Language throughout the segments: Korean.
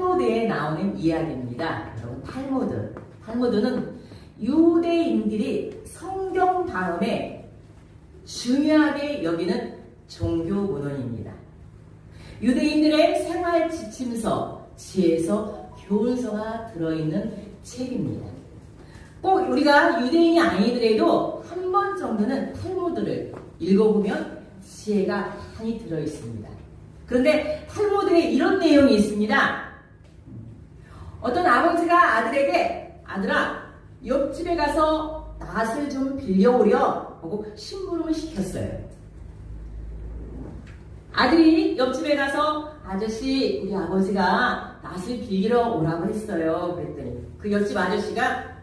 탈무드에 나오는 이야기입니다. 여러분, 탈무드는 유대인들이 성경 다음에 중요하게 여기는 종교 문헌입니다. 유대인들의 생활 지침서, 지혜서, 교훈서가 들어있는 책입니다. 꼭 우리가 유대인이 아니더라도 한 번 정도는 탈무드를 읽어보면 지혜가 많이 들어있습니다. 그런데 탈무드에 이런 내용이 있습니다. 어떤 아버지가 아들에게 아들아, 옆집에 가서 낫을 좀 빌려오려 하고 심부름을 시켰어요. 아들이 옆집에 가서 아저씨, 우리 아버지가 낫을 빌리러 오라고 했어요. 그랬더니 그 옆집 아저씨가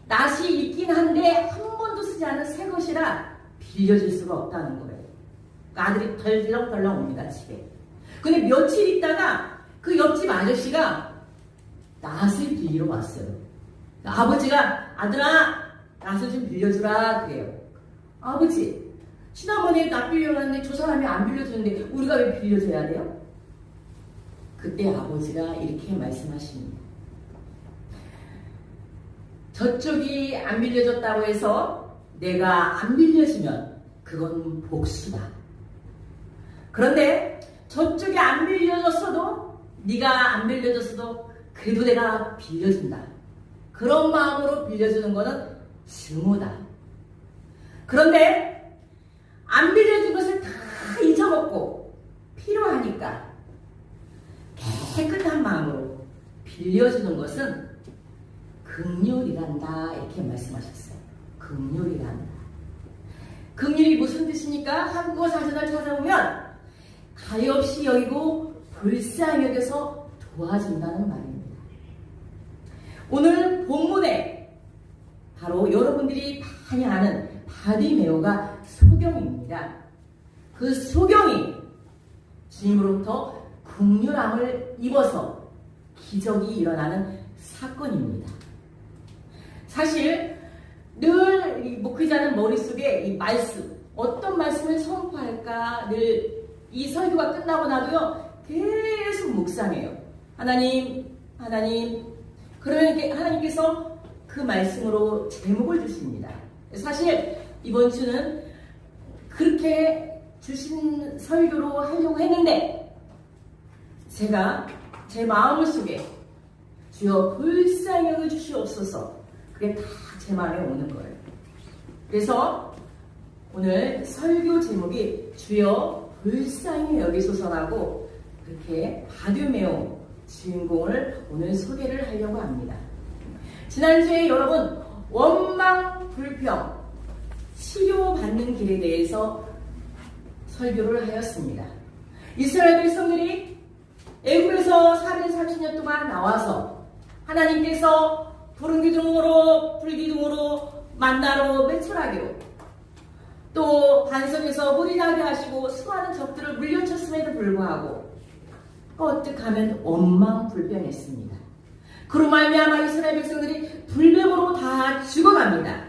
낫이 있긴 한데 한 번도 쓰지 않은 새 것이라 빌려줄 수가 없다는 거예요. 아들이 덜렁덜렁 옵니다, 집에. 근데 며칠 있다가 그 옆집 아저씨가 낫을 빌리러 왔어요. 아버지가 아들아, 낫을 좀 빌려주라 그래요. 아버지, 지난번에 낫 빌려놨는데 저 사람이 안 빌려주는데 우리가 왜 빌려줘야 돼요? 그때 아버지가 이렇게 말씀하십니다. 저쪽이 안 빌려줬다고 해서 내가 안 빌려주면 그건 복수다. 그런데 저쪽이 안 빌려줬어도, 네가 안 빌려줬어도 그래도 내가 빌려준다. 그런 마음으로 빌려주는 거는 증오다. 그런데 안 빌려준 것을 다 잊어먹고 필요하니까 깨끗한 마음으로 빌려주는 것은 긍휼이란다, 이렇게 말씀하셨어요. 긍휼이란다. 긍휼이 무슨 뜻입니까? 한국어 사전을 찾아보면 가엾이 여기고 불쌍히 여겨서 도와준다는 말입니다. 오늘 본문에 바로 여러분들이 많이 아는 바디메오가 소경입니다. 그 소경이 주님으로부터 긍휼함을 입어서 기적이 일어나는 사건입니다. 사실 늘 목회자는 머릿속에 이 말씀, 어떤 말씀을 선포할까 늘 이 설교가 끝나고 나도요 계속 묵상해요. 하나님. 그러면 하나님께서 그 말씀으로 제목을 주십니다. 사실 이번 주는 그렇게 주신 설교로 하려고 했는데 제가 제 마음 속에 주여 불쌍히 여겨 주시옵소서, 그게 다 제 마음에 오는 거예요. 그래서 오늘 설교 제목이 주여 불쌍히 여기소서라고 그렇게 바디메오 주인공을 오늘 소개를 하려고 합니다. 지난주에 여러분 원망, 불평, 치료받는 길에 대해서 설교를 하였습니다. 이스라엘 백성들이 애굽에서 430년 동안 나와서 하나님께서 푸른 기둥으로, 불기둥으로, 만나로, 매출하기로, 또 반석에서 물이 나게 하시고 수많은 적들을 물려쳤음에도 불구하고 어떡하면 원망불평했습니다. 그로 말미암아 이스라엘 백성들이 불뱀으로 다 죽어갑니다.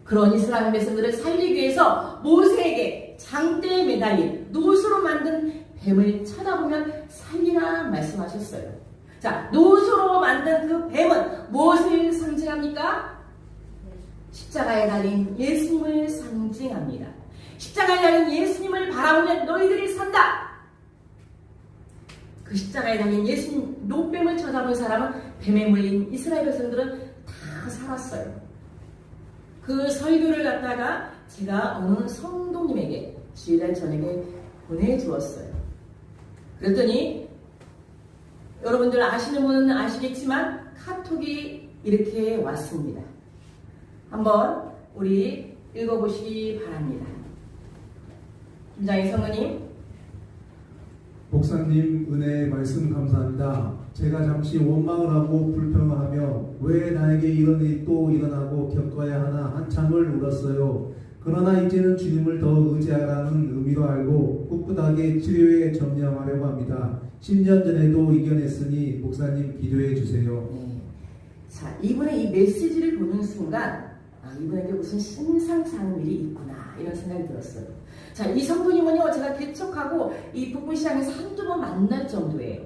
그런 이스라엘 백성들을 살리기 위해서 모세에게 장대에 매달린 노수로 만든 뱀을 쳐다보면 살리라 말씀하셨어요. 자, 노수로 만든 그 뱀은 무엇을 상징합니까? 십자가에 달린 예수님을 상징합니다. 십자가에 달린 예수님을 바라보면 너희들이 산다. 그 십자가에 달린 예수님 노뱀을 쳐다본 사람은 뱀에 물린 이스라엘 백성들은 다 살았어요. 그 설교를 갖다가 제가 어느 성도님에게 주일날 저녁에 보내주었어요. 그랬더니 여러분들 아시는 분은 아시겠지만 카톡이 이렇게 왔습니다. 한번 우리 읽어보시기 바랍니다. 김장희 성우님. 목사님 은혜의 말씀 감사합니다. 제가 잠시 원망을 하고 불평하며 왜 나에게 이런 일이 또 일어나고 겪어야 하나 한참을 울었어요. 그러나 이제는 주님을 더 의지하라는 의미로 알고 꿋꿋하게 치료에 전념하려고 합니다. 10년 전에도 이겨냈으니 목사님 기도해 주세요. 네. 자, 이분의 이 메시지를 보는 순간 이분에게 무슨 신상사는 일이 있구나 이런 생각이 들었어요. 자, 이 성도님은요 제가 개척하고 이 북부시장에서 한두 번 만날 정도예요.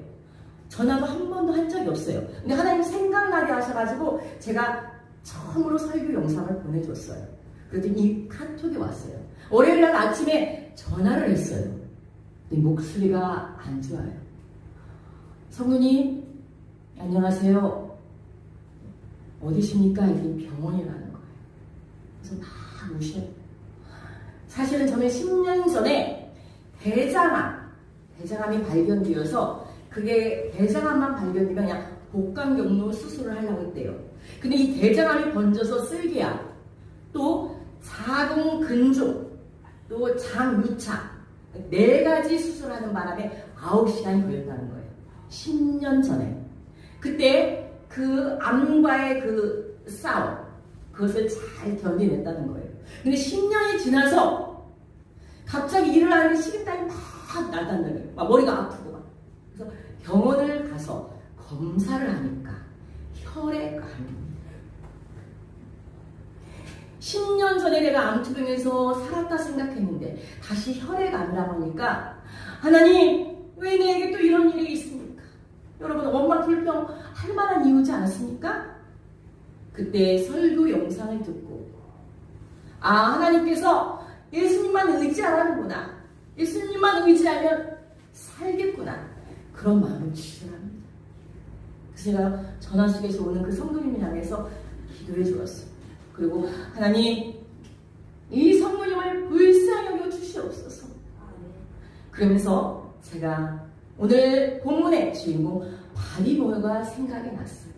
전화도 한 번도 한 적이 없어요. 근데 하나님 생각나게 하셔가지고 제가 처음으로 설교 영상을 보내줬어요. 그랬더니 이 카톡이 왔어요. 월요일날 아침에 전화를 했어요. 근데 목소리가 안 좋아요. 성도님 안녕하세요. 어디십니까? 이게 병원에 가는 거예요. 그래서 막 우셔요. 사실은 저는 10년 전에 대장암이 발견되어서 그게 대장암만 발견되면 그냥 복강경로 수술을 하려고 했대요. 근데 이 대장암이 번져서 쓸개암, 또 자궁근종, 또 장유착 4가지 수술하는 바람에 9시간이 걸렸다는 거예요. 10년 전에. 그때 그 암과의 그 싸움, 그것을 잘 견뎌냈다는 거예요. 근데 10년이 지나서 갑자기 일어나는 식은땀이 막 나다는 거예요. 막 머리가 아프고 막. 그래서 병원을 가서 검사를 하니까 혈액암입니다. 10년 전에 내가 암투병에서 살았다 생각했는데 다시 혈액암이라고 하니까 하나님 왜 내게 또 이런 일이 있습니까? 여러분 엄마 불평할 만한 이유지 않았습니까? 그때 설교 영상을 듣고 하나님께서 예수님만 의지하라는구나. 예수님만 의지하면 살겠구나. 그런 마음을 주시더랍니다. 그래서 제가 전화 속에서 오는 그 성도님을 향해서 기도해 주었어요. 그리고 하나님 이 성도님을 불쌍히 여겨 주시옵소서. 그러면서 제가 오늘 본문의 주인공 바디메오가 생각이 났어요.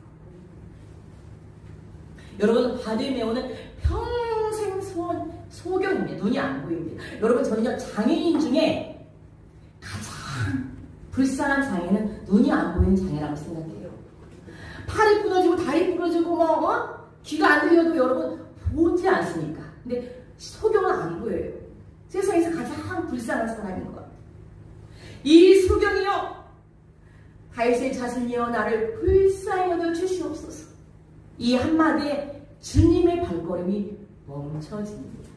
여러분 바디메오는 평생 소경입니다. 눈이 안 보입니다. 여러분 저는요 장애인 중에 가장 불쌍한 장애는 눈이 안 보이는 장애라고 생각해요. 팔이 부러지고 다리 부러지고 귀가 안 들려도 여러분 보지 않습니까? 근데 소경은 안 보여요. 세상에서 가장 불쌍한 사람인 것 같아요. 이 소경이요 다윗의 자손이여 나를 불쌍히 여겨 주시옵소서. 이 한마디에 주님의 발걸음이 멈춰집니다.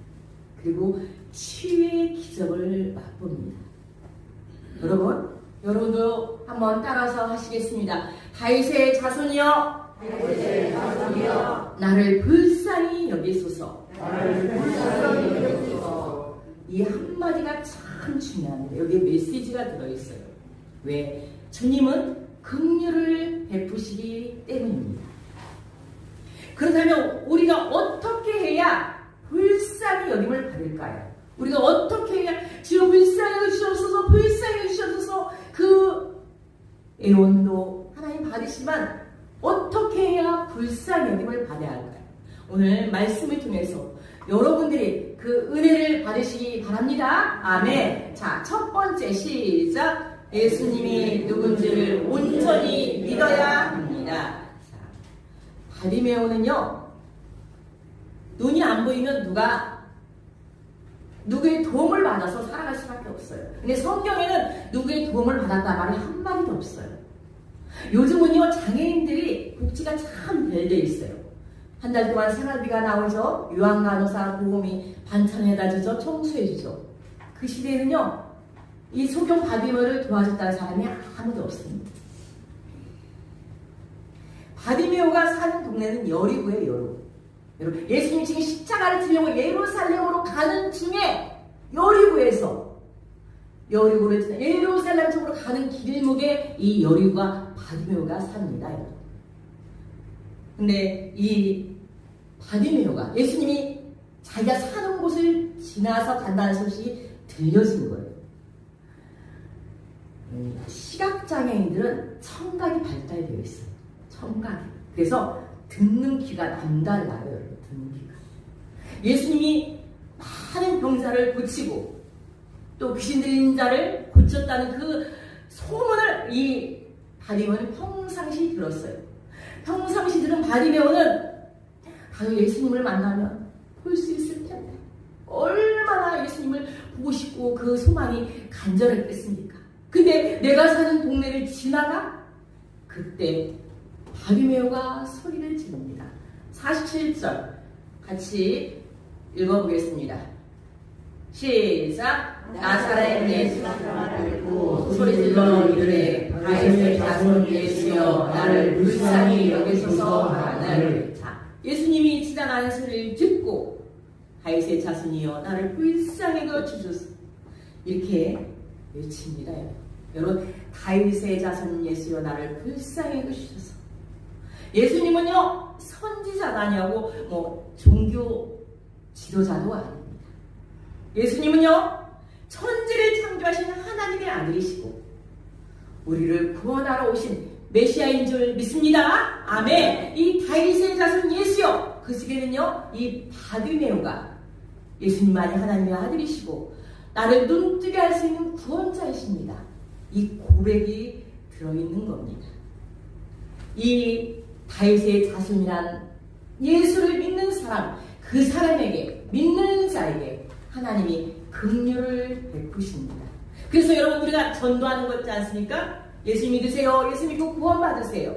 그리고 치유의 기적을 맛봅니다. 여러분도 한번 따라서 하시겠습니다. 다윗의 자손이여 나를 불쌍히 여기소서. 이 한마디가 참 중요합니다. 여기에 메시지가 들어있어요. 왜? 주님은 긍휼을 베푸시기 때문입니다. 그렇다면 우리가 어떻게 해야 불쌍히 여김을 받을까요? 우리가 어떻게 해야 주여 불쌍히 여기시옵소서 불쌍히 여기시옵소서 그 애원도 하나님 받으시지만 어떻게 해야 불쌍히 여김을 받아야 할까요? 오늘 말씀을 통해서 여러분들이 그 은혜를 받으시기 바랍니다. 아멘. 자, 첫 번째 시작. 예수님이 누군지를 온전히 믿어야 합니다. 자, 바디메오는요 눈이 안 보이면 누구의 도움을 받아서 살아갈 수밖에 없어요. 근데 성경에는 누구의 도움을 받았다 말이 한마디도 없어요. 요즘은요 장애인들이 복지가 참 잘 돼 있어요. 한 달 동안 생활비가 나오죠. 요양간호사 보험이 반찬해다 주죠. 청소해 주죠. 그 시대에는요 이 소경 바디메오를 도와줬다는 사람이 아무도 없습니다. 바디메오가 사는 동네는 여리고예요. 여러분 예수님 지금 십자가를 지려고 예루살렘으로 가는 중에 예루살렘 쪽으로 가는 길목에 이 여리고가 바디메오가 삽니다. 근데 이 바디메오가 예수님이 자기가 사는 곳을 지나서 간다는 소식이 들려진 거예요. 시각장애인들은 청각이 발달되어 있어요. 청각이. 그래서 듣는 귀가 남달라요. 여러분. 듣는 귀가. 예수님이 많은 병자를 고치고 또 귀신 들린 자를 고쳤다는 그 소문을 이 바디메오는 평상시 들었어요. 평상시 들은 바디메오는 바로 예수님을 만나면 볼 수 있을 텐데 얼마나 예수님을 보고 싶고 그 소망이 간절했겠습니까? 근데 내가 사는 동네를 지나가 그때 바디메오가 소리를 지릅니다. 47절 같이 읽어보겠습니다. 시작. 나사렛 예수 나를 듣고 소리질러 이르되 다윗의 자손 예수여 나를 불쌍히 여기소서 하거늘. 자, 예수님이 지나가는 소리를 듣고 다윗의 자손이여 나를 불쌍히 여기소서 이렇게 외칩니다. 여러분, 다윗의 자손 예수여 나를 불쌍히 여기소서. 예수님은요 선지자가 아니고 종교 지도자도 아닙니다. 예수님은요 천지를 창조하신 하나님의 아들이시고 우리를 구원하러 오신 메시아인 줄 믿습니다. 아멘. 이 다윗의 자손 예수여, 그 시기에는요 이 바디메오가 예수님만이 하나님의 아들이시고 나를 눈뜨게 할 수 있는 구원자이십니다. 이 고백이 들어있는 겁니다. 이 다윗의 자손이란 예수를 믿는 사람, 그 사람에게, 믿는 자에게 하나님이 긍휼을 베푸십니다. 그래서 여러분, 우리가 전도하는 거 있지 않습니까? 예수 믿으세요. 예수 믿고 구원 받으세요.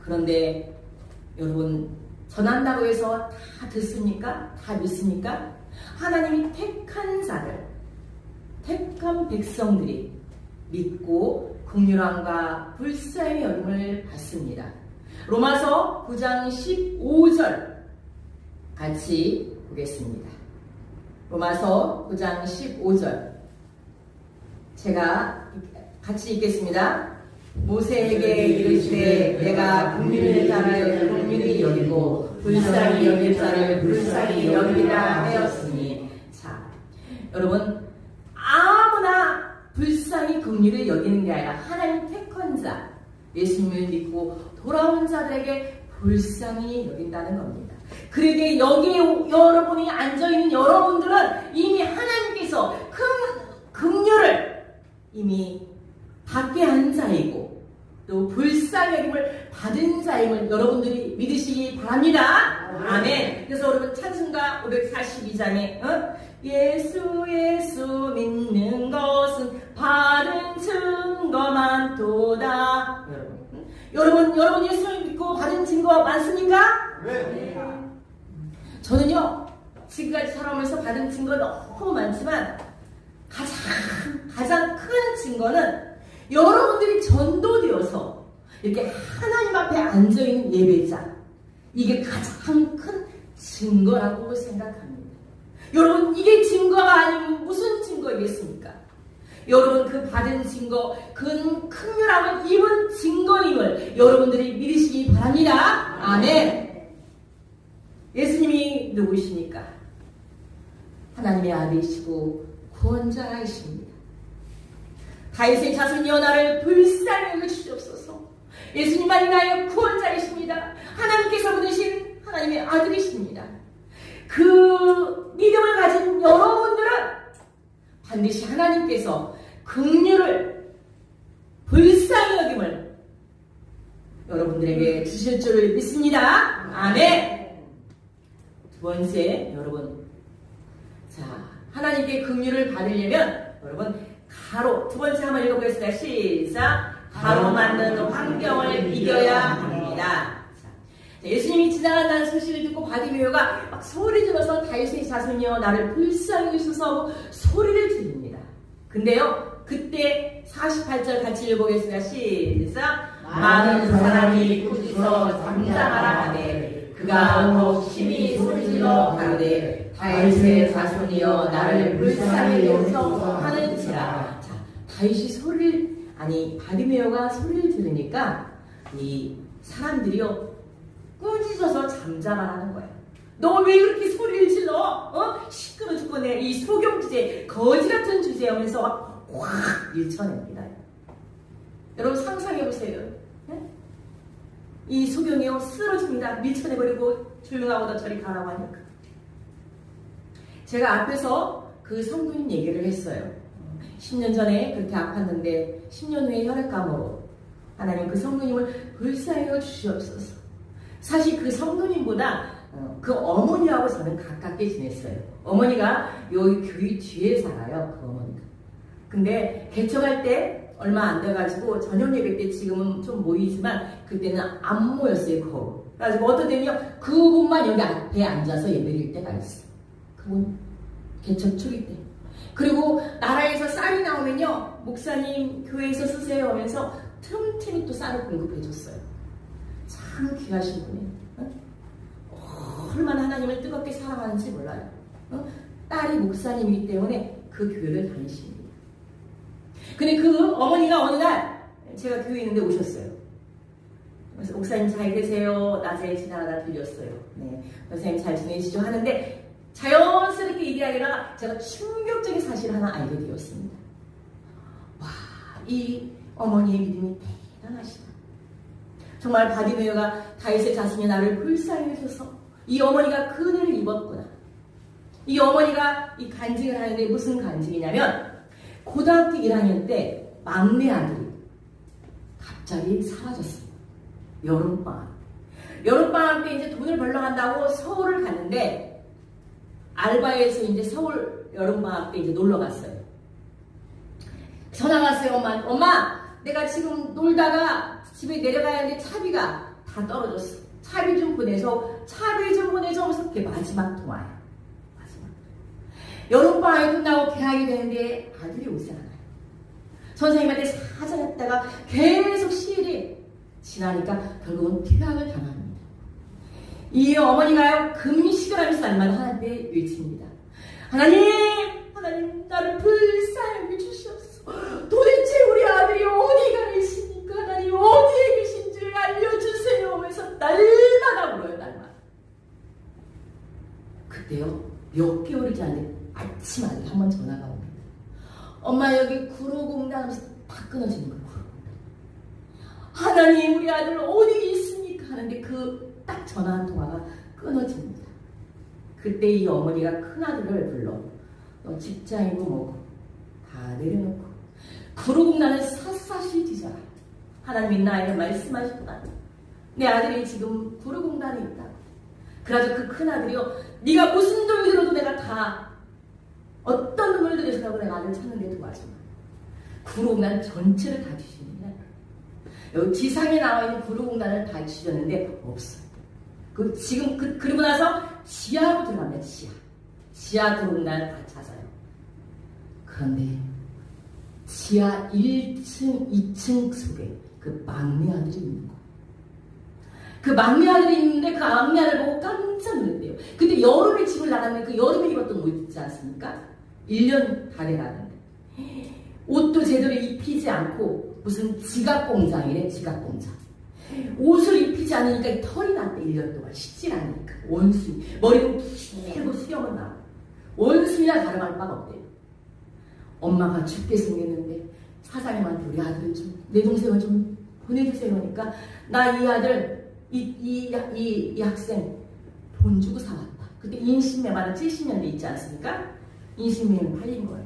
그런데 여러분, 전한다고 해서 다 듣습니까? 다 믿습니까? 하나님이 택한 자들, 택한 백성들이 믿고 긍휼함과 불쌍히 여김을 받습니다. 로마서 9장 15절 같이 보겠습니다. 로마서 9장 15절 제가 같이 읽겠습니다. 모세에게 이르시되 내가 긍휼히 자를 긍휼히 여기고 불쌍히 여길 자를 불쌍히 여기리라 하였으니. 자, 여러분, 아무나 불쌍히 긍휼을 여기는 게 아니라 하나님 택한 자, 예수님을 믿고 돌아온 자들에게 불쌍히 여긴다는 겁니다. 그러기에 여기에 여러분이 앉아있는 여러분들은 이미 하나님께서 큰 긍휼을 이미 받게 한 자이고 또 불쌍히 여김을 받은 자임을 여러분들이 믿으시기 바랍니다. 아멘. 그래서 여러분, 찬송가 542장에 예수 믿는 것은 바른 증거만 도다. 여러분 예수를 믿고 받은 증거 많습니까? 네. 저는요 지금까지 살아오면서 받은 증거 너무 많지만 가장 큰 증거는 여러분들이 전도되어서 이렇게 하나님 앞에 앉아있는 예배자, 이게 가장 큰 증거라고 생각합니다. 여러분, 이게 증거가 아니면 무슨 증거이겠습니까? 여러분, 그 받은 증거, 그 긍휼함을 입은 증거임을 여러분들이 믿으시기 바랍니다. 아멘. 예수님이 누구십니까? 하나님의 아들이시고 구원자이십니다. 다윗의 자손이여 나를 불쌍히 여기시옵소서. 예수님만이 나의 구원자이십니다. 하나님께서 보내신 하나님의 아들이십니다. 그 믿음을 가진 여러분들은 반드시 하나님께서 긍휼을 불쌍히 여김을 여러분들에게 주실 줄을 믿습니다. 아멘. 두 번째, 여러분, 자, 하나님께 긍휼을 받으려면 여러분 두 번째 한번 읽어보겠습니다. 시작. 가로막는 환경을 이겨야 합니다. 자, 예수님이 지나간다는 소식을 듣고 바디메오가 막 소리 질러서 다윗의 자손이여 나를 불쌍히 여기소서 소리를 지릅니다. 근데요, 그때 48절 같이 읽어보겠습니다. 시작. 많은 사람이 꾸짖어 잠잠하라 하되 그가 더욱 심히 소리질러 가로되 다윗의 자손이여 나를 불쌍히 여기소서 하는지라. 자, 다윗이 바디메오가 소리를 들으니까 이 사람들이요 꾸짖어서 잠잠하라는 거예요. 너 왜 그렇게 소리를 질러? 시끄러 죽겠네. 이 소경 주제, 거지 같은 주제 하면서 확 밀쳐냅니다. 여러분 상상해보세요. 네? 이 소경이요 쓰러집니다. 밀쳐내버리고 조용하고도 저리 가라고 하니까. 제가 앞에서 그 성도님 얘기를 했어요. 10년 전에 그렇게 아팠는데 10년 후에 혈액감으로 하나님 그 성도님을 불쌍히 여주시옵소서. 사실 그 성도님보다 그 어머니하고 저는 가깝게 지냈어요. 어머니가 여기 교회 뒤에 살아요. 그 어머니가. 근데 개척할 때 얼마 안 돼가지고 저녁 예배 때 지금은 좀 모이지만 그때는 안 모였어요. 그래가지고 어떤 때는요 그분만 여기 앞에 앉아서 예배를 때가 있어요. 그분 개척 초기 때. 그리고 나라에서 쌀이 나오면요, 목사님 교회에서 쓰세요 하면서 틈틈이 또 쌀을 공급해줬어요. 참 귀하신 분이에요. 얼마나 하나님을 뜨겁게 사랑하는지 몰라요. 딸이 목사님이기 때문에 그 교회를 다니십니다. 근데 그 어머니가 어느 날 제가 교회에 있는데 오셨어요. 그래서 목사님 잘 계세요. 낮에 지나가다 들렸어요. 네, 목사님 잘 지내시죠 하는데 자연스럽게 얘기하다가 제가 충격적인 사실을 하나 알게 되었습니다. 와, 이 어머니의 믿음이 대단하시다. 정말 바디메어가 다윗의 자신이 나를 불쌍히 해줘서 이 어머니가 그 은혜를 입었구나. 이 어머니가 이 간증을 하는데 무슨 간증이냐면 고등학교 1학년 때 막내 아들이 갑자기 사라졌어요. 여름방학. 여름방학 때 이제 돈을 벌러 간다고 서울을 갔는데 알바에서 이제 서울 여름방학 때 이제 놀러 갔어요. 전화가 왔어요. 엄마, 내가 지금 놀다가 집에 내려가야 하는데 차비가 다 떨어졌어. 차비 좀 보내줘 하면서 그게 마지막 통화예요. 마지막. 여름방학이 끝나고 개학이 되는데 아들이 오지 않아요. 선생님한테 사정했다가 계속 시일이 지나니까 결국은 퇴학을 당합니다. 이 어머니가요, 금식을 하면서 날마다 하나님께 외칩니다. 하나님, 나를 불쌍히 주시옵소서. 도대체 우리 아들이 어디가 계십니까? 하나님, 어디에 계신지 알려주세요 하면서 날마다 물어요, 날마다. 그때요, 몇 개월이 지났는데 아침 아들이 한번 전화가 옵니다. 엄마, 여기 구로공단 하면서 다 끊어지는 거예요. 하나님, 우리 아들 어디 있습니까? 하는데 그 딱 전화 한 통화가 끊어집니다. 그때 이 어머니가 큰아들을 불러 너 직장이고 뭐고 다 내려놓고 구로공단을 샅샅이 뒤져라. 하나님이 나에게 말씀하셨다. 내 아들이 지금 구로공단에 있다. 그래서 그 큰아들이요, 네가 무슨 돈을 들어도 내가 다 어떤 돈을 들여서라도 내가 아들 찾는 데 도와줘. 구로공단 전체를 다 뒤집니다. 여기 지상에 나와 있는 구로공단을 다 뒤졌는데 없어요. 그리고 나서 지하로 들어갑니다. 지하 구로공단을 다 찾아요. 그런데 지하 1층, 2층 속에 그 막내 아들이 있는 거예요. 그 막내 아들이 있는데 그 막내 아들 보고 깜짝 놀랐대요. 근데 여름에 집을 나갔는데 그 여름에 입었던 옷 있지 않습니까? 1년 다 돼가는데 옷도 제대로 입히지 않고 무슨 지갑 공장이래. 지갑 공장. 옷을 입히지 않으니까 털이 났대. 1년 동안 씻질 않으니까. 원숭이. 머리도 길고 수염은 나고 원숭이나 다름할 바가 없대요. 엄마가 죽게 생겼는데 사장님한테 우리 아들을 좀, 내 동생을 좀 보내주세요 하니까 나 이 아들 이 학생 돈 주고 사왔다. 그때 인신매만 70년대 있지 않습니까? 인신매는 팔린 거예요.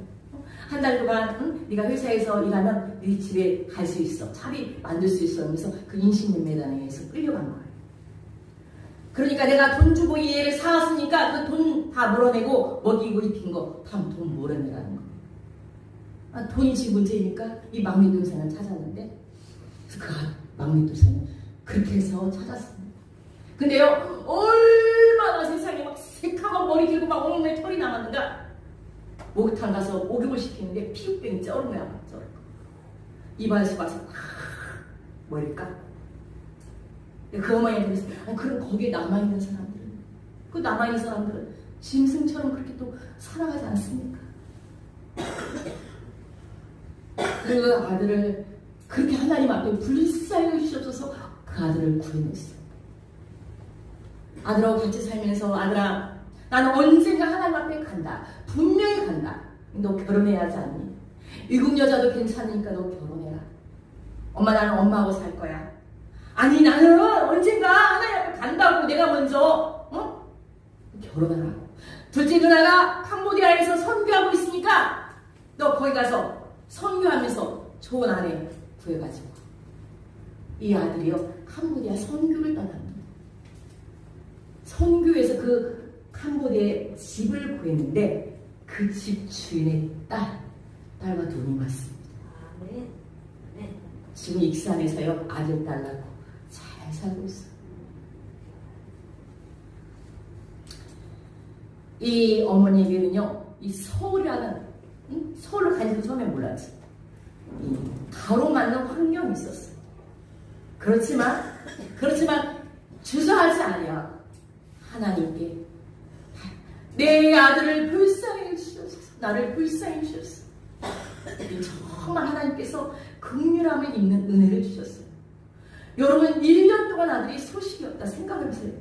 한 달 동안 네가 회사에서 일하면 네 집에 갈 수 있어. 차비 만들 수 있어 하면서 그 인신매매단에 의해서 끌려간 거예요. 그러니까 내가 돈 주고 이 애를 사왔으니까 그 돈 다 몰아내고 먹이고 입힌 거 다 돈 몰아내라는 거예요. 아, 돈이 지금 문제이니까 이 막내 동생을 찾았는데 그 막내 동생은 그렇게 해서 찾았습니다. 근데요, 얼마나 세상에 막 새카만 머리 길고 막 온몸에 털이 남았는가. 목욕탕 가서 목욕을 시키는데 피부병이 쩔은 거야. 쩔은 거. 이발소 가서 머리를 깎고. 그 어머니한테 그랬어요. 그럼 거기에 남아있는 사람들은, 그 남아있는 사람들은 짐승처럼 그렇게 또 살아가지 않습니까? 그 아들을 그렇게 하나님 앞에 불쌍히 주셔서 그 아들을 구해냈어요. 아들하고 같이 살면서 아들아, 나는 언젠가 하나님 앞에 간다. 분명히 간다. 너 결혼해야 하지 않니? 미국 여자도 괜찮으니까 너 결혼해라. 엄마, 나는 엄마하고 살 거야. 아니, 나는 언젠가 하나님 앞에 간다고. 내가 먼저 결혼하라고. 둘째 누나가 캄보디아에서 선교하고 있으니까 너 거기 가서 선교하면서 좋은 아내 구해가지고. 이 아들이요, 캄보디아 선교를 떠납니다. 선교에서 그 캄보디아에 집을 구했는데 그 집 주인의 딸과 돈이 왔습니다. 지금 익산에서요, 아들 딸 낳고 잘 살고 있어요. 이 어머니에게는요, 이 서울이라는, 서울로 간지도 처음에 몰랐지. 이 가로막는 환경이 있었어. 그렇지만 주저하지 아니야. 하나님께 내 아들을 불쌍히 주셔서 나를 불쌍히 주셨어. 정말 하나님께서 긍휼함을 입는 은혜를 주셨어요. 여러분 1년 동안 아들이 소식이 없다 생각해보세요.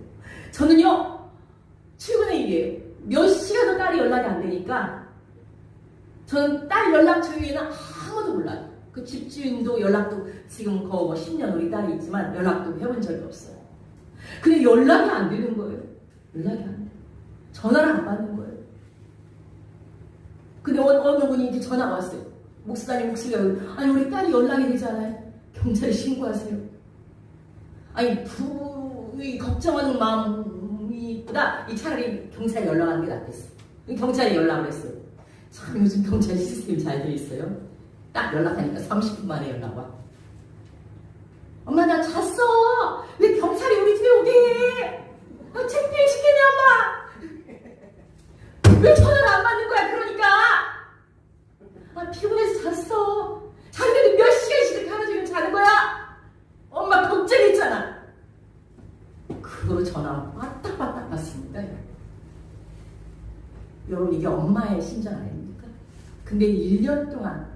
저는요 최근에 이게 몇 시간도 딸이 연락이 안 되니까 저는 딸 연락처 외에는 아무도 몰라요. 그 집주인도 연락도 지금 거의 뭐 10년 우리 딸이 있지만 연락도 해본 적이 없어요. 근데 연락이 안 되는 거예요. 연락이 안 돼요. 전화를 안 받는 거예요. 근데 어느 분이 이제 전화가 왔어요. 목사님 목소리가 아니 우리 딸이 연락이 되잖아요. 경찰에 신고하세요. 아니 이 걱정하는 마음이보다 이 차라리 경찰에 연락하는 게 낫겠어. 경찰에 연락을 했어요. 참 요즘 경찰 시스템이 잘 돼 있어요. 딱 연락하니까 30분 만에 연락 와. 엄마 나 잤어. 왜 경찰이 우리 집에 오게 해? 아, 창피해 시키네 엄마. 왜 전화를 안 받는 거야 그러니까. 아 피곤해서 잤어. 자는데도 몇 시간씩 이렇게 하루 종일 자는 거야. 엄마 걱정했잖아. 그거로 전화 빠딱빠딱 받습니다. 여러분 이게 엄마의 심정 아닙니까? 근데 1년 동안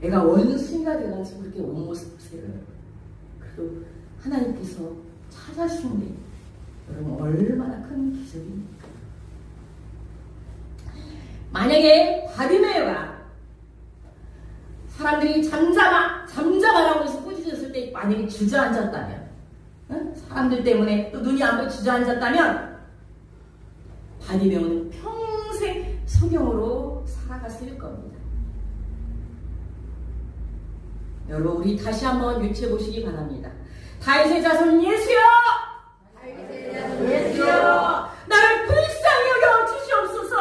애가 원숭이가 돼가지고 그렇게 온 모습 보세요. 그래도 하나님께서 찾아주신 게 여러분 얼마나 큰 기적입니까? 만약에 바디메오가 사람들이 잠잠하라고 해서 꾸짖었을 때 만약에 주저앉았다면, 응? 사람들 때문에 또 눈이 안 보여 주저앉았다면 바디메오는 평생 소경으로 살아갔을 겁니다. 여러분 우리 다시 한번 유추해 보시기 바랍니다. 다윗의 자손 예수여! 예수여! 나를 불쌍히 여겨 주시옵소서!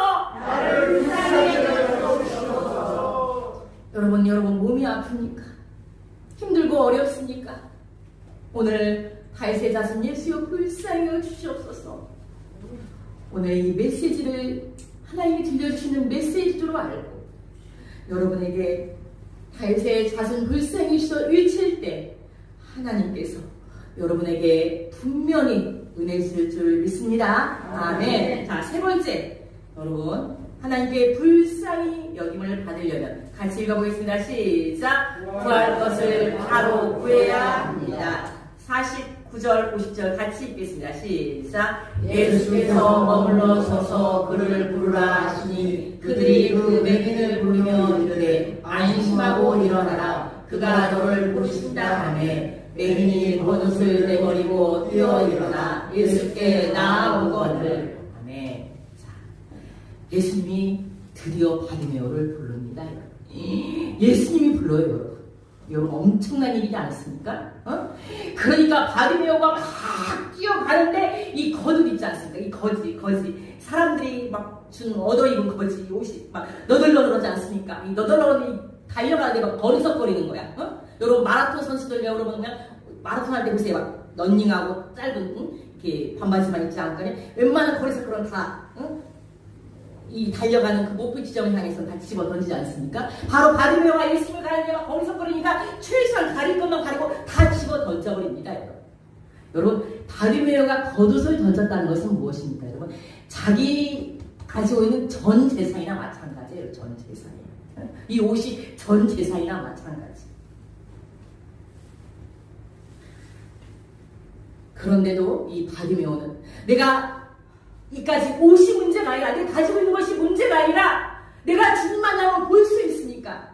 여러분 몸이 아프니까 힘들고 어렵습니까? 오늘 다윗의 자손 예수여 불쌍히 여겨 주시옵소서. 오늘 이 메시지를 하나님이 들려주시는 메시지로 알고 여러분에게 다윗의 자손 불쌍히 외칠 때 하나님께서 여러분에게 분명히 은혜 주실 줄 믿습니다. 아멘. 자, 세 번째, 여러분 하나님께 불쌍히 여김을 받으려면 같이 읽어보겠습니다. 시작. 구할 것을 바로 구해야 합니다. 49절 50절 같이 읽겠습니다. 시작. 예수께서 머물러 서서 그를 부르라 하시니 그들이 그 맹인을 부르며 이르되 안심하고 일어나라 그가 너를 부르신다 하매 맹인이 겉옷을 내버리고 뛰어 일어나 예수께 나아오거늘. 아멘. 자, 예수님이 드디어 바디메오를 부릅니다. 예수님이 불러요, 여러분. 여러분 엄청난 일이지 않습니까? 그러니까 바디메오가 막 뛰어가는데 이 겉옷 있지 않습니까? 이 거지 사람들이 막 준 얻어입은 거지 옷이 막 너덜너덜하지 않습니까? 이 너덜너덜이 달려가는데 막 거리석거리는 거야. 여러분 마라톤 선수들 여러분 그냥 마라톤 할 때 보세요. 막 런닝하고 짧은 이렇게 반바지만 입지 않거든요. 웬만한 거리석거리는 다 이 달려가는 그 목표 지점을 향해서 다 집어 던지지 않습니까? 바로 바디메오가 예수님을 가리는 데가 거리석거리니까 최소한 가릴 것만 가리고 다 집어 던져버립니다. 여러분 바디메오가 겉옷을 던졌다는 것은 무엇입니까? 여러분 자기 가지고 있는 전 재산이나 마찬가지예요. 전 재산이에요. 이 옷이 전 재산이나 마찬가지. 그런데도 이 바디메오는 내가 이까지 옷이 문제가 아니라 내가 가지고 있는 것이 문제가 아니라 내가 주님 만나면 볼 수 있으니까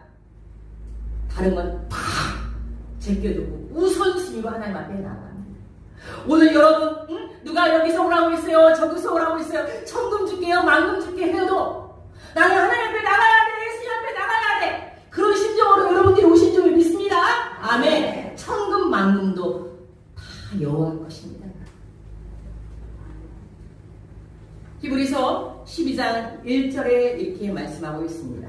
다른 건 다 제껴두고 우선순위로 하나님 앞에 나갑니다. 오늘 여러분 누가 여기서 오라고 있어요 저기서 오라고 있어요 천금 줄게요 만금 줄게 해도 나는 하나님 앞에 나가야 돼 예수님 앞에 나가야 돼 그런 심정으로 여러분들이 오신 줄을 믿습니다. 아멘. 천금 만금도 다 여호와 것입니다. 히브리서 12장 1절에 이렇게 말씀하고 있습니다.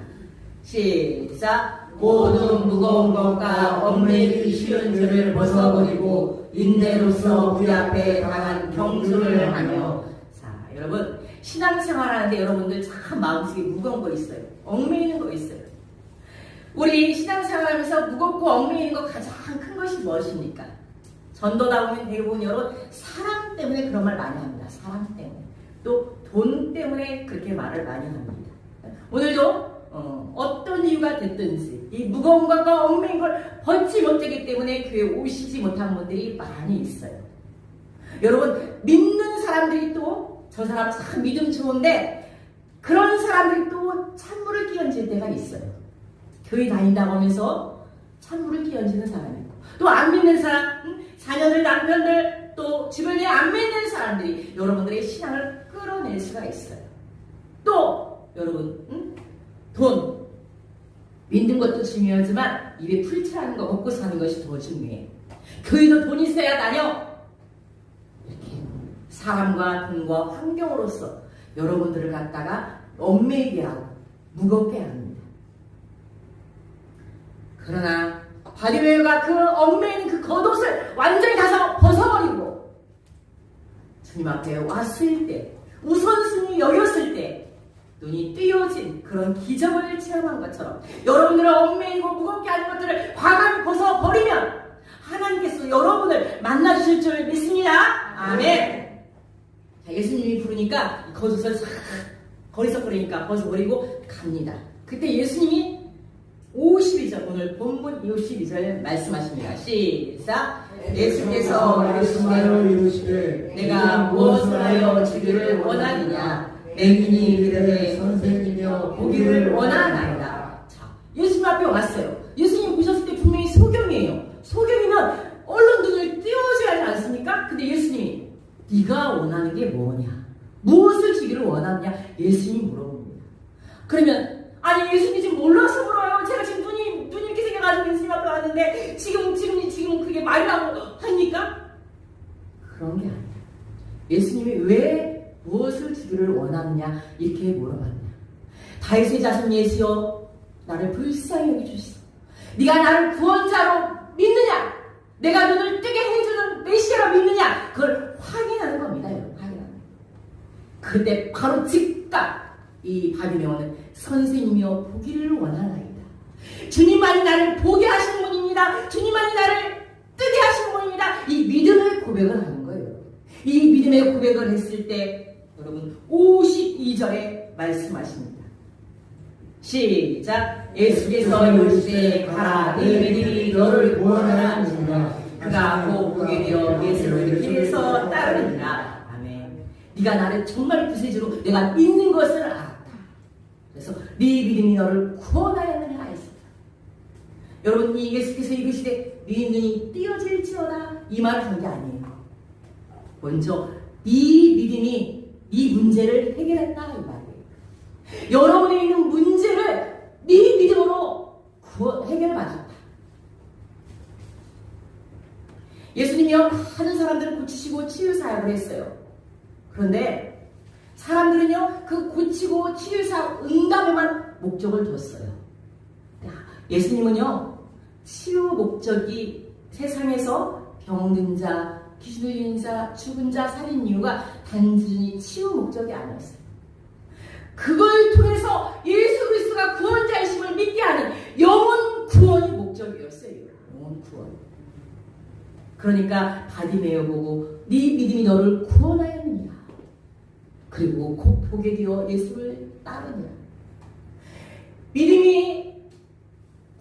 시작. 모든 무거운 것과 얽매이기 쉬운 죄를 벗어버리고 인내로서 우리 앞에 강한 경주를 하며. 자, 여러분 신앙생활하는데 여러분들 참 마음속에 무거운 거 있어요. 얽매이는 거 있어요. 우리 신앙생활하면서 무겁고 얽매이는 거 가장 큰 것이 무엇입니까? 전도다 보면 대부분 여러분 사람 때문에 그런 말 많이 합니다. 사람 때문에. 또 돈 때문에 그렇게 말을 많이 합니다. 오늘도 어떤 이유가 됐든지 이 무거운 것과 얽매인 걸 벗지 못하기 때문에 교회에 오시지 못한 분들이 많이 있어요. 여러분 믿는 사람들이 또 저 사람 참 믿음 좋은데 그런 사람들이 또 찬물을 끼얹을 때가 있어요. 교회 다닌다고 하면서 찬물을 끼얹는 사람이 있고 또 안 믿는 사람, 자녀들, 남편들 또 주변에 안 믿는 사람들이 여러분들의 신앙을 끌어낼 수가 있어요. 또 여러분 돈 믿는 것도 중요하지만 입에 풀칠하는 거 먹고 사는 것이 더 중요해. 교회도 돈 있어야 다녀. 이렇게 사람과 돈과 환경으로서 여러분들을 갖다가 얽매이게 하고 무겁게 합니다. 그러나 바디메이가 그 얽매이는 그 겉옷을 완전히 다 벗어버리고 주님 앞에 왔을 때 우선순위 여겼을 때 눈이 띄어진 그런 기적을 체험한 것처럼 여러분들을 얽매이고 무겁게 하는 것들을 과감히 벗어버리면 하나님께서 여러분을 만나주실 줄 믿습니다. 아멘. 자, 예수님이 부르니까 겉옷을 싹 거리석거리니까 벗어버리고 갑니다. 그때 예수님이 52절 오늘 본문 52절 말씀하십니다. 시작. 예수께서 이르시되 내가 무엇을 하여 주기를 원하느냐 내민이 이르되 선생님이여 보기를 원하나이다. 자, 예수님 앞에 왔어요. 예수님 보셨을 때 분명히 소경이에요. 소경이면 얼른 눈을 띄워줘야 하지 않습니까? 근데 예수님이 네가 원하는 게 뭐냐? 무엇을 주기를 원하느냐? 예수님이 물어봅니다. 그러면 아니 예수님이 지금 몰라서 물어요. 제가 지금 눈이 이렇게 생겨가지고 예수님 앞에 왔는데 지금 그게 말이라고 합니까? 그런 게 아니야. 예수님이 왜 무엇을 주기를 원하느냐 이렇게 물어봤냐. 다윗의 자손 예수여 나를 불쌍히 여겨주시소. 네가 나를 구원자로 믿느냐? 내가 눈을 뜨게 해주는 메시아로 믿느냐? 그걸 확인하는 겁니다. 여러분 확인하는 거예요. 그때 바로 즉각 이 바디메오는 선생님이여 보기를 원하나이다. 주님만이 나를 보게 하신 분입니다. 주님만이 나를 뜨게 하신 분입니다. 이 믿음의 고백을 하는 거예요. 이 믿음의 고백을 했을 때 여러분 52절에 말씀하십니다. 시작. 예수께서 이르시되 가라 네 믿음이 너를 구원하였느니라. 그가 곧 보게 되어 예수를 길에서 따르니라. 아멘. 네가 나를 정말 구세주로 내가 믿는 것을 알았다. 그래서 네 믿음이 너를 구원하였느냐 했습니다. 여러분 이 예수께서 이르시되 네 눈이 띄어질지어다 이 말을 한 게 아니에요. 먼저 네 믿음이 네 문제를 해결했다 이 말이에요. 여러분에 있는 문제를 네 믿음으로 해결받았다. 예수님이요 많은 사람들을 고치시고 치유사역을 했어요. 그런데 사람들은요 그 고치고 치유사역 응답에만 목적을 뒀어요. 예수님은요 치유 목적이 세상에서 병든 자, 귀신 들린 자, 죽은 자 살린 이유가 단순히 치유 목적이 아니었어요. 그걸 통해서 예수 그리스도가 구원자이심을 믿게 하는 영혼 구원이 목적이었어요. 영혼 구원. 그러니까 바디메오 보고 네 믿음이 너를 구원하였느냐. 그리고 곧 보게 되어 예수를 따르느냐. 믿음이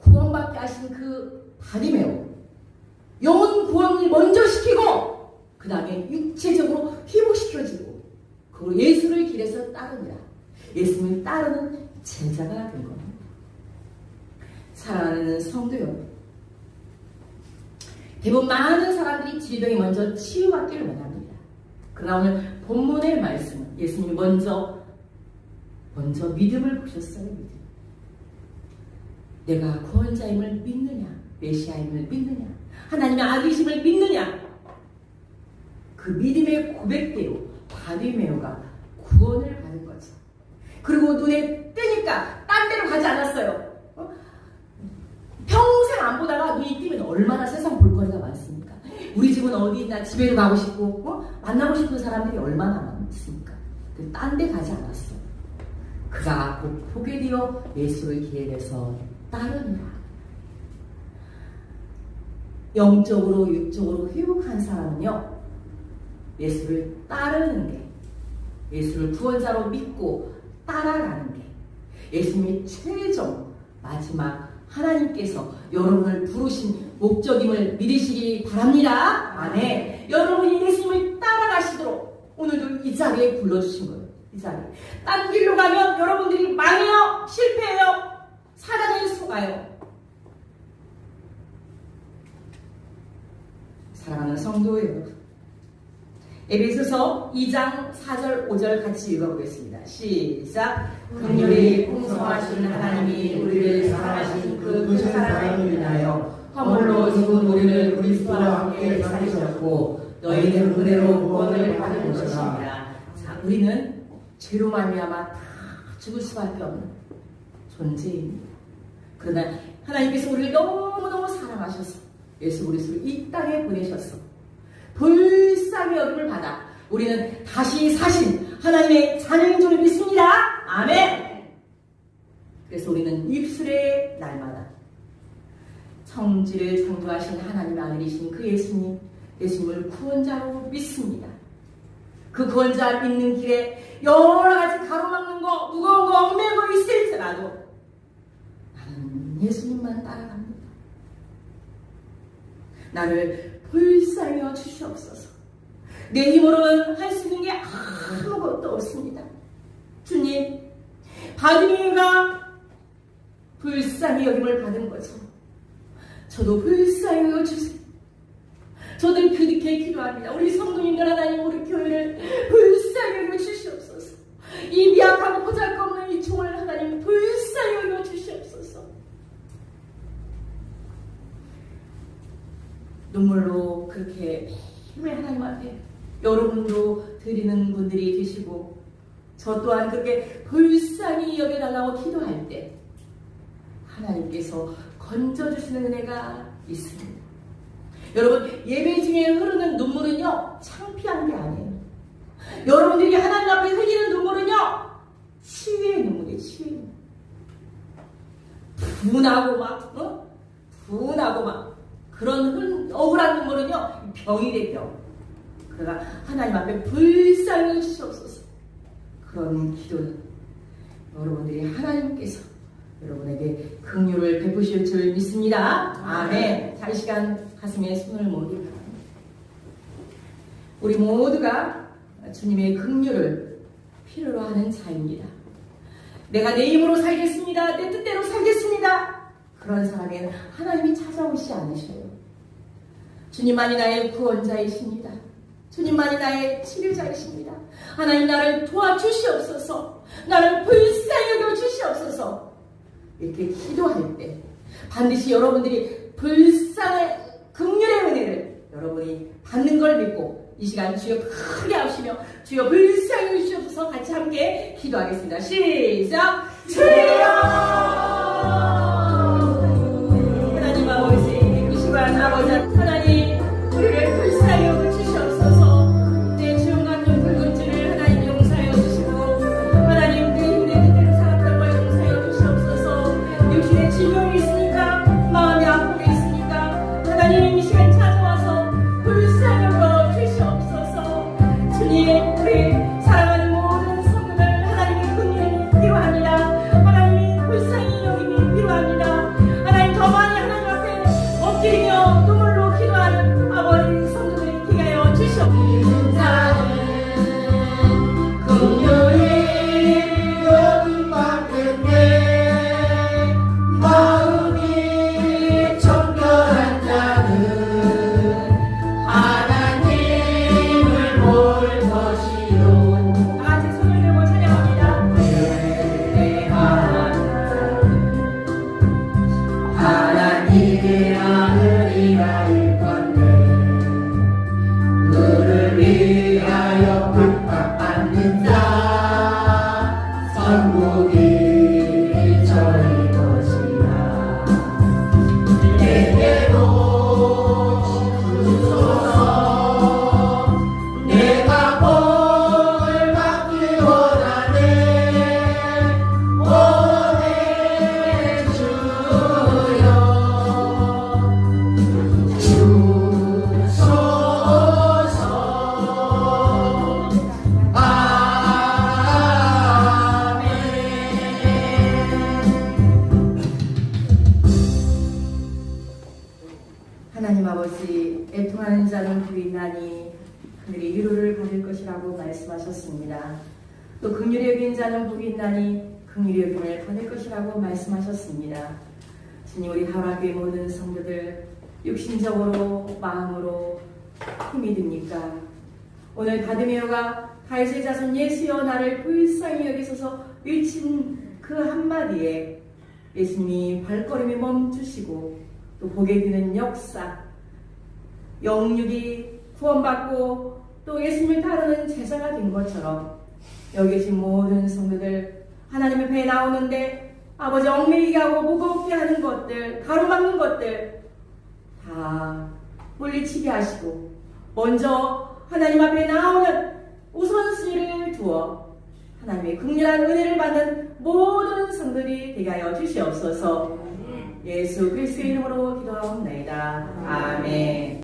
구원받게 하신 그 바디메오 영혼 구원을 먼저 시키고 그 다음에 육체적으로 회복시켜주고 그리고 예수를 길에서 따르느라 예수님을 따르는 제자가 된 겁니다. 사랑하는 성도 여러분, 대부분 많은 사람들이 질병이 먼저 치유받기를 원합니다. 그러나 오늘 본문의 말씀은 예수님이 먼저 믿음을 보셨어요. 믿음. 내가 구원자임을 믿느냐, 메시아임을 믿느냐, 하나님의 아들이심을 믿느냐. 그 믿음의 고백대로 바디메오가 구원을 받은 거죠. 그리고 눈에 뜨니까 딴 데로 가지 않았어요. 평생 안 보다가 눈이 뜨면 얼마나 세상 볼거리가 많습니까? 우리 집은 어디 있나 집에도 가고 싶고 만나고 싶은 사람들이 얼마나 많습니까? 딴 데 가지 않았어. 그가 곧 보게 되어 예수를 기회해서 따르니라. 영적으로 육적으로 회복한 사람은요, 예수를 따르는 게, 예수를 구원자로 믿고 따라가는 게, 예수님의 최종 마지막 하나님께서 여러분을 부르신 목적임을 믿으시기 바랍니다. 아멘. 여러분이 예수님을 따라가시도록 오늘도 이 자리에 불러주신 거예요. 이 자리. 딴 길로 가면 여러분들이 망해요. 실패해요. 사단에 속아요. 사랑하는 성도 여러분, 에베소서 2장 4절 5절 같이 읽어보겠습니다. 시작. 긍휼이 풍성하신 하나님이 우리를 사랑하신 그 사랑을 인하여 허물로 죽은 우리를 그리스도와 함께 살리셨고 너희는 은혜로 구원을 받은 것입니다. 자, 우리는 죄로 말미암아 다 죽을 수밖에 없는 존재입니다. 그러나 하나님께서 우리를 너무너무 사랑하셔서 예수 그리스도를 이 땅에 보내셨어. 불쌍히 여김을 받아 우리는 다시 사신 하나님의 자녀인 줄 믿습니다. 아멘. 그래서 우리는 입술의 날마다 청지를 창조하신 하나님의 아들이신 그 예수님을 구원자로 믿습니다. 그 구원자 믿는 길에 여러 가지 가로막는 거, 무거운 거, 얽매인 거 있을지라도 나는 예수님만 따라갑니다. 나를 불쌍히 여겨 주시옵소서. 내 힘으로는 할 수 있는 게 아무것도 없습니다. 주님, 바디메이가 불쌍히 여김을 받은 것처럼 저도 불쌍히 여겨 주세요. 저도 그렇게 기도합니다. 우리 성도님들 하나님, 우리 교회를 불쌍히 여겨 주시옵소서. 이 미약하고 보잘것없는 이 종을 하나님 불쌍히 여겨 주시옵소서. 눈물로 그렇게 매일 하나님 앞에 여러분도 드리는 분들이 계시고 저 또한 그렇게 불쌍히 여겨달라고 기도할 때 하나님께서 건져주시는 은혜가 있습니다. 여러분, 예배 중에 흐르는 눈물은요 창피한 게 아니에요. 여러분들이 하나님 앞에 흘리는 눈물은요 치유의 눈물이에요. 치유의 눈물. 분하고 막 분하고 막 그런 억울한 눈물은요 병이 돼. 병. 그러나 하나님 앞에 불쌍히 주시옵소서. 그런 기도는 여러분들이 하나님께서 여러분에게 긍휼을 베푸실 줄 믿습니다. 아멘. 자, 이 시간 가슴에 손을 모으기 바랍니다. 우리 모두가 주님의 긍휼을 필요로 하는 자입니다. 내가 내 힘으로 살겠습니다. 내 뜻대로 살겠습니다. 그런 사람에는 하나님이 찾아오시지 않으셔요. 주님만이 나의 구원자이십니다. 주님만이 나의 치료자이십니다. 하나님, 나를 도와주시옵소서. 나를 불쌍히 여겨 주시옵소서. 이렇게 기도할 때 반드시 여러분들이 불쌍한 긍휼의 은혜를 여러분이 받는 걸 믿고 이 시간 주여 크게 하시며 주여 불쌍히 주시옵소서 같이 함께 기도하겠습니다. 시작. 주여 하나님 아버지, 이 시간 아버지 하나님 우리를 불쌍히 여겨 주시옵소서. 내 죄와 같은 붉은지를 하나님 용서하여 주시고 하나님 내 힘내 뜻대로 살았던 걸 용서하여 주시옵소서. 육신의 질병이 있으니까 마음이 아프게 있으니까 하나님 이 시간 찾아와서 불쌍히 여겨 주시옵소서. 주님, 우리 사랑하는 모든 성도들 하나님의 긍휼이 필요합니다. 하나님의 불쌍히 여김이 필요합니다. 하나님 더 많이 하나님 앞에 엎드리며 눈물로 기도하는 아버지 성도들이 되게 하여 주시옵소서. 긍휼히 여김 받는 내 마음이 정결한 자는 하나님을 볼 것이요. 다 같이 손을 들고 찬양합니다. 내 하나님의 아들이라 일건데 그를 위하여 핍박받는 자 천국이 저희 것이라. 내게로 주소서. 내가 복을 받기로 하나님 아버지, 애통하는 자는 부인나니 그들이 위로를 받을 것이라고 말씀하셨습니다. 또 긍휼히 여긴 자는 복이 있나니 긍휼히 여김을 받을 것이라고 말씀하셨습니다. 주님, 우리 하나교회 모든 성도들 육신적으로 마음으로 힘이 듭니까? 오늘 바디메오가 다윗의 자손 예수여 나를 불쌍히 여기소서 외친 그 한마디에 예수님이 발걸음이 멈추시고 또 보게 되는 역사, 영육이 구원받고 또 예수님을 따르는 제자가 된 것처럼 여기 계신 모든 성도들 하나님 앞에 나오는데 아버지 얽매이게 하고 무겁게 하는 것들, 가로막는 것들 다 물리치게 하시고 먼저 하나님 앞에 나오는 우선순위를 두어 하나님의 극렬한 은혜를 받는 모든 성도들이 되게 하여 주시옵소서. 예수 그리스도의 이름으로 기도하옵나이다. 아멘.